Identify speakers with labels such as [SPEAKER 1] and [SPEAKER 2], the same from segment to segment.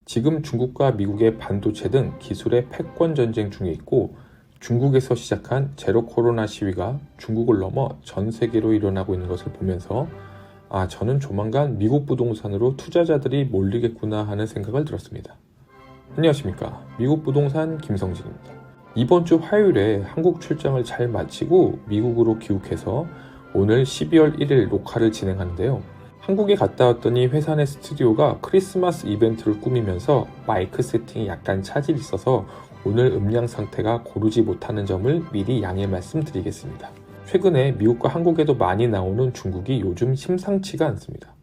[SPEAKER 1] 지금 중국과 미국의 반도체 등 기술의 패권 전쟁 중에 있고, 중국에서 시작한 제로 코로나 시위가 중국을 넘어 전 세계로 일어나고 있는 것을 보면서 저는 조만간 미국 부동산으로 투자자들이 몰리겠구나 하는 생각을 들었습니다. 안녕하십니까. 미국 부동산 김성진입니다. 이번 주 화요일에 한국 출장을 잘 마치고 미국으로 귀국해서 오늘 12월 1일 녹화를 진행하는데요. 한국에 갔다 왔더니 회사 내 스튜디오가 크리스마스 이벤트를 꾸미면서 마이크 세팅이 약간 차질이 있어서 오늘 음량 상태가 고르지 못하는 점을 미리 양해 말씀드리겠습니다. 최근에 미국과 한국에도 많이 나오는 중국이 요즘 심상치가 않습니다.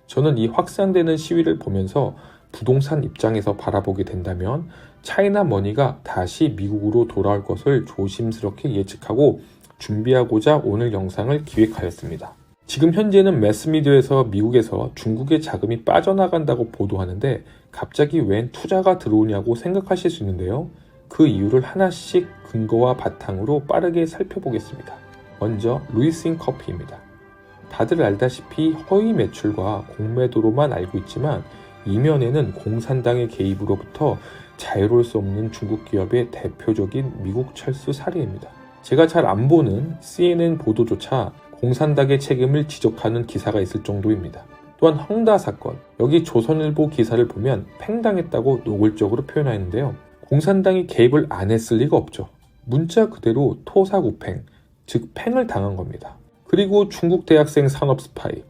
[SPEAKER 1] 저는 이 확산되는 시위를 보면서 부동산 입장에서 바라보게 된다면 차이나 머니가 다시 미국으로 돌아올 것을 조심스럽게 예측하고 준비하고자 오늘 영상을 기획하였습니다. 지금 현재는 매스미디어에서 미국에서 중국의 자금이 빠져나간다고 보도하는데 갑자기 웬 투자가 들어오냐고 생각하실 수 있는데요. 그 이유를 하나씩 근거와 바탕으로 빠르게 살펴보겠습니다. 먼저 루이싱 커피입니다. 다들 알다시피 허위 매출과 공매도로만 알고 있지만 이면에는 공산당의 개입으로부터 자유로울 수 없는 중국 기업의 대표적인 미국 철수 사례입니다. 제가 잘 안 보는 CNN 보도조차 공산당의 책임을 지적하는 기사가 있을 정도입니다. 또한 헝다 사건, 여기 조선일보 기사를 보면 팽당했다고 노골적으로 표현하였는데요. 공산당이 개입을 안 했을 리가 없죠. 문자 그대로 토사구팽, 즉 팽을 당한 겁니다. 그리고 중국 대학생 산업 스파이,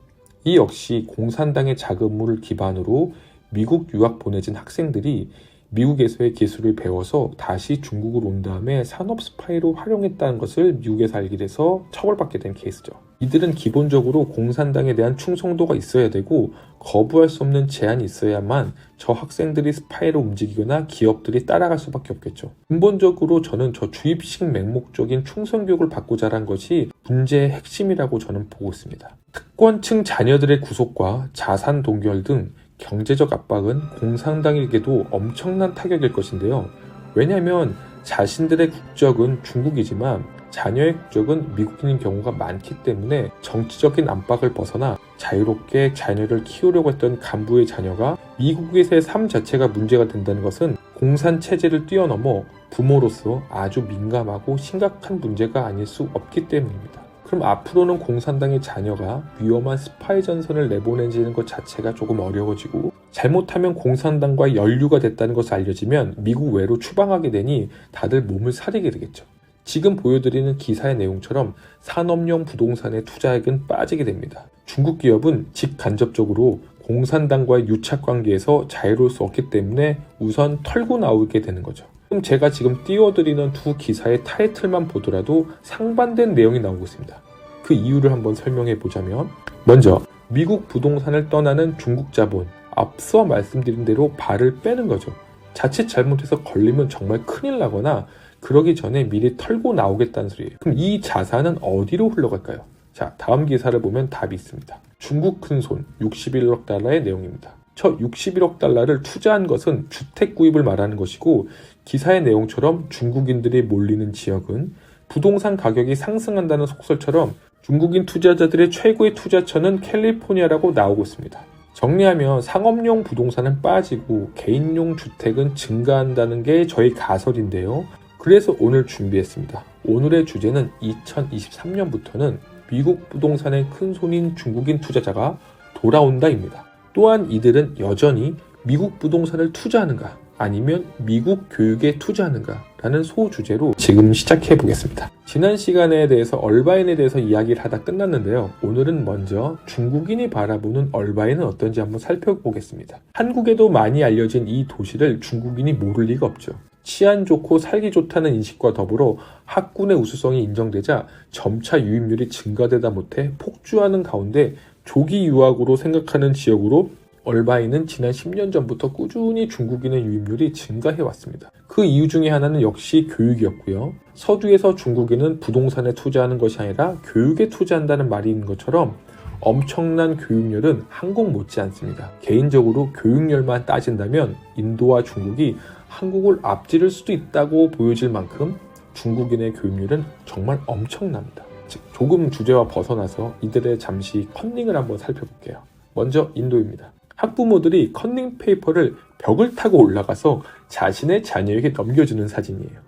[SPEAKER 1] 이 역시 공산당의 자금을 기반으로 미국 유학 보내진 학생들이 미국에서의 기술을 배워서 다시 중국으로 온 다음에 산업 스파이로 활용했다는 것을 미국에서 알게 돼서 처벌받게 된 케이스죠. 이들은 기본적으로 공산당에 대한 충성도가 있어야 되고 거부할 수 없는 제한이 있어야만 저 학생들이 스파이로 움직이거나 기업들이 따라갈 수밖에 없겠죠. 근본적으로 저는 저 주입식 맹목적인 충성교육을 받고 자란 것이 문제의 핵심이라고 저는 보고 있습니다. 특권층 자녀들의 구속과 자산 동결 등 경제적 압박은 공산당에게도 엄청난 타격일 것인데요. 왜냐하면 자신들의 국적은 중국이지만 자녀의 국적은 미국인인 경우가 많기 때문에 정치적인 압박을 벗어나 자유롭게 자녀를 키우려고 했던 간부의 자녀가 미국에서의 삶 자체가 문제가 된다는 것은 공산 체제를 뛰어넘어 부모로서 아주 민감하고 심각한 문제가 아닐 수 없기 때문입니다. 그럼 앞으로는 공산당의 자녀가 위험한 스파이 전선을 내보내지는 것 자체가 조금 어려워지고 잘못하면 공산당과 연루가 됐다는 것을 알려지면 미국 외로 추방하게 되니 다들 몸을 사리게 되겠죠. 지금 보여드리는 기사의 내용처럼 산업용 부동산의 투자액은 빠지게 됩니다. 중국 기업은 직간접적으로 공산당과의 유착관계에서 자유로울 수 없기 때문에 우선 털고 나오게 되는 거죠. 그럼 제가 지금 띄워드리는 두 기사의 타이틀만 보더라도 상반된 내용이 나오고 있습니다. 그 이유를 한번 설명해 보자면, 먼저 미국 부동산을 떠나는 중국 자본, 앞서 말씀드린 대로 발을 빼는 거죠. 자칫 잘못해서 걸리면 정말 큰일 나거나 그러기 전에 미리 털고 나오겠다는 소리예요. 그럼 이 자산은 어디로 흘러갈까요? 자, 다음 기사를 보면 답이 있습니다. 중국 큰손 61억 달러의 내용입니다. 저 61억 달러를 투자한 것은 주택 구입을 말하는 것이고, 기사의 내용처럼 중국인들이 몰리는 지역은 부동산 가격이 상승한다는 속설처럼 중국인 투자자들의 최고의 투자처는 캘리포니아라고 나오고 있습니다. 정리하면 상업용 부동산은 빠지고 개인용 주택은 증가한다는 게 저희 가설인데요. 그래서 오늘 준비했습니다. 오늘의 주제는 2023년부터는 미국 부동산의 큰손인 중국인 투자자가 돌아온다입니다. 또한 이들은 여전히 미국 부동산을 투자하는가 아니면 미국 교육에 투자하는가 라는 소주제로 지금 시작해 보겠습니다. 지난 시간에 대해서 얼바인에 대해서 이야기를 하다 끝났는데요. 오늘은 먼저 중국인이 바라보는 얼바인은 어떤지 한번 살펴보겠습니다. 한국에도 많이 알려진 이 도시를 중국인이 모를 리가 없죠. 치안 좋고 살기 좋다는 인식과 더불어 학군의 우수성이 인정되자 점차 유입률이 증가되다 못해 폭주하는 가운데 조기 유학으로 생각하는 지역으로 얼바인은 지난 10년 전부터 꾸준히 중국인의 유입률이 증가해왔습니다. 그 이유 중에 하나는 역시 교육이었고요. 서두에서 중국인은 부동산에 투자하는 것이 아니라 교육에 투자한다는 말이 있는 것처럼 엄청난 교육열은 한국 못지 않습니다. 개인적으로 교육열만 따진다면 인도와 중국이 한국을 앞지를 수도 있다고 보여질 만큼 중국인의 교육률은 정말 엄청납니다. 즉, 조금 주제와 벗어나서 이들의 잠시 컨닝을 한번 살펴볼게요. 먼저 인도입니다. 학부모들이 커닝페이퍼를 벽을 타고 올라가서 자신의 자녀에게 넘겨주는 사진이에요.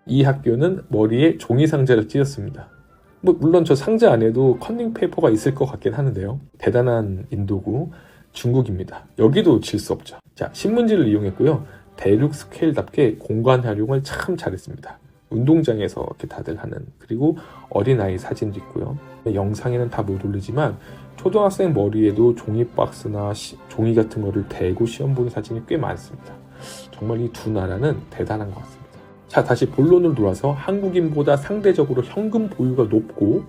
[SPEAKER 1] 이 학교는 머리에 종이 상자를 찧었습니다. 물론 저 상자 안에도 커닝페이퍼가 있을 것 같긴 하는데요. 대단한 인도구 중국입니다. 여기도 질 수 없죠. 자, 신문지를 이용했고요. 대륙 스케일답게 공간 활용을 참 잘했습니다. 운동장에서 이렇게 다들 하는, 그리고 어린아이 사진도 있고요. 영상에는 다 못 올리지만 초등학생 머리에도 종이 박스나 종이 같은 거를 대고 시험 보는 사진이 꽤 많습니다. 정말 이 두 나라는 대단한 것 같습니다. 자, 다시 본론으로 돌아서 한국인보다 상대적으로 현금 보유가 높고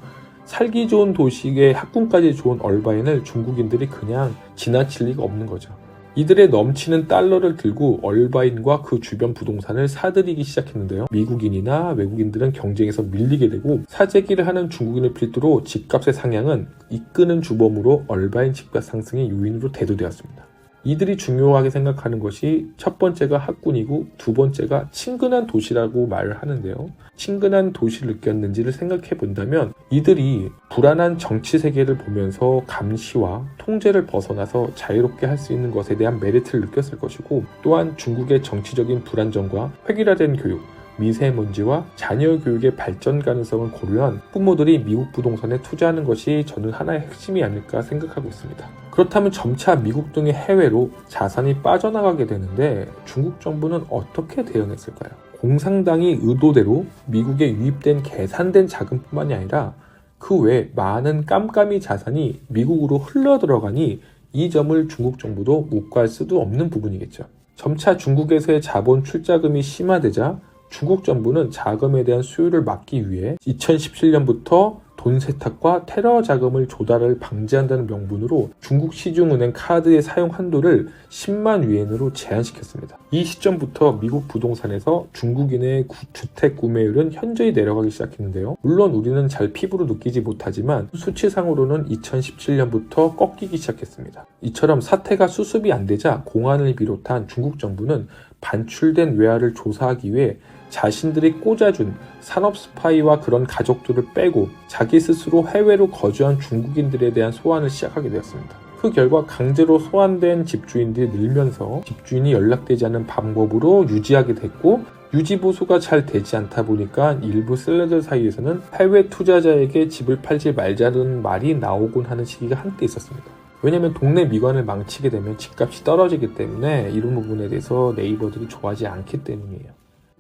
[SPEAKER 1] 살기 좋은 도시의 학군까지 좋은 얼바인을 중국인들이 그냥 지나칠 리가 없는 거죠. 이들의 넘치는 달러를 들고 얼바인과 그 주변 부동산을 사들이기 시작했는데요. 미국인이나 외국인들은 경쟁에서 밀리게 되고 사재기를 하는 중국인을 필두로 집값의 상향은 이끄는 주범으로 얼바인 집값 상승의 요인으로 대두되었습니다. 이들이 중요하게 생각하는 것이 첫 번째가 학군이고 두 번째가 친근한 도시라고 말을 하는데요. 친근한 도시를 느꼈는지를 생각해 본다면 이들이 불안한 정치 세계를 보면서 감시와 통제를 벗어나서 자유롭게 할 수 있는 것에 대한 메리트를 느꼈을 것이고, 또한 중국의 정치적인 불안정과 획일화된 교육, 미세먼지와 자녀 교육의 발전 가능성을 고려한 부모들이 미국 부동산에 투자하는 것이 저는 하나의 핵심이 아닐까 생각하고 있습니다. 그렇다면 점차 미국 등의 해외로 자산이 빠져나가게 되는데 중국 정부는 어떻게 대응했을까요? 공산당이 의도대로 미국에 유입된 계산된 자금뿐만이 아니라 그 외 많은 깜깜이 자산이 미국으로 흘러들어가니 이 점을 중국 정부도 묵과할 수도 없는 부분이겠죠. 점차 중국에서의 자본 출자금이 심화되자 중국 정부는 자금에 대한 수요를 막기 위해 2017년부터 돈 세탁과 테러 자금을 조달을 방지한다는 명분으로 중국 시중은행 카드의 사용 한도를 10만 위엔으로 제한시켰습니다. 이 시점부터 미국 부동산에서 중국인의 주택 구매율은 현저히 내려가기 시작했는데요. 물론 우리는 잘 피부로 느끼지 못하지만 수치상으로는 2017년부터 꺾이기 시작했습니다. 이처럼 사태가 수습이 안 되자 공안을 비롯한 중국 정부는 반출된 외화를 조사하기 위해 자신들이 꽂아준 산업 스파이와 그런 가족들을 빼고 자기 스스로 해외로 거주한 중국인들에 대한 소환을 시작하게 되었습니다. 그 결과 강제로 소환된 집주인들이 늘면서 집주인이 연락되지 않는 방법으로 유지하게 됐고, 유지 보수가 잘 되지 않다 보니까 일부 셀러들 사이에서는 해외 투자자에게 집을 팔지 말자는 말이 나오곤 하는 시기가 한때 있었습니다. 왜냐하면 동네 미관을 망치게 되면 집값이 떨어지기 때문에 이런 부분에 대해서 네이버들이 좋아하지 않기 때문이에요.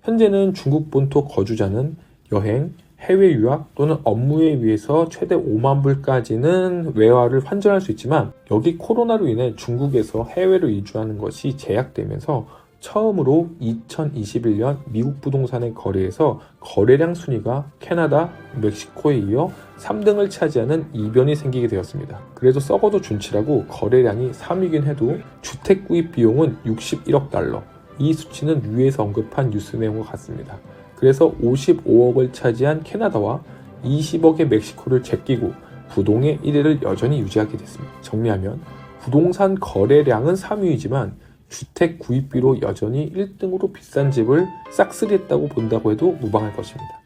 [SPEAKER 1] 현재는 중국 본토 거주자는 여행, 해외 유학 또는 업무에 위해서 최대 5만 불까지는 외화를 환전할 수 있지만, 여기 코로나로 인해 중국에서 해외로 이주하는 것이 제약되면서 처음으로 2021년 미국 부동산의 거래에서 거래량 순위가 캐나다, 멕시코에 이어 3등을 차지하는 이변이 생기게 되었습니다. 그래도 썩어도 준치라고 거래량이 3위긴 해도 주택 구입 비용은 61억 달러. 이 수치는 위에서 언급한 뉴스 내용과 같습니다. 그래서 55억을 차지한 캐나다와 20억의 멕시코를 제끼고 부동의 1위를 여전히 유지하게 됐습니다. 정리하면 부동산 거래량은 3위이지만 주택 구입비로 여전히 1등으로 비싼 집을 싹쓸이했다고 본다고 해도 무방할 것입니다.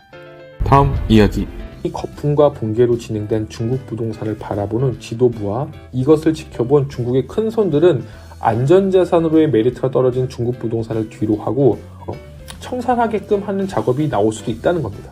[SPEAKER 1] 다음 이야기. 이 거품과 붕괴로 진행된 중국 부동산을 바라보는 지도부와 이것을 지켜본 중국의 큰손들은 안전자산으로의 메리트가 떨어진 중국 부동산을 뒤로 하고 청산하게끔 하는 작업이 나올 수도 있다는 겁니다.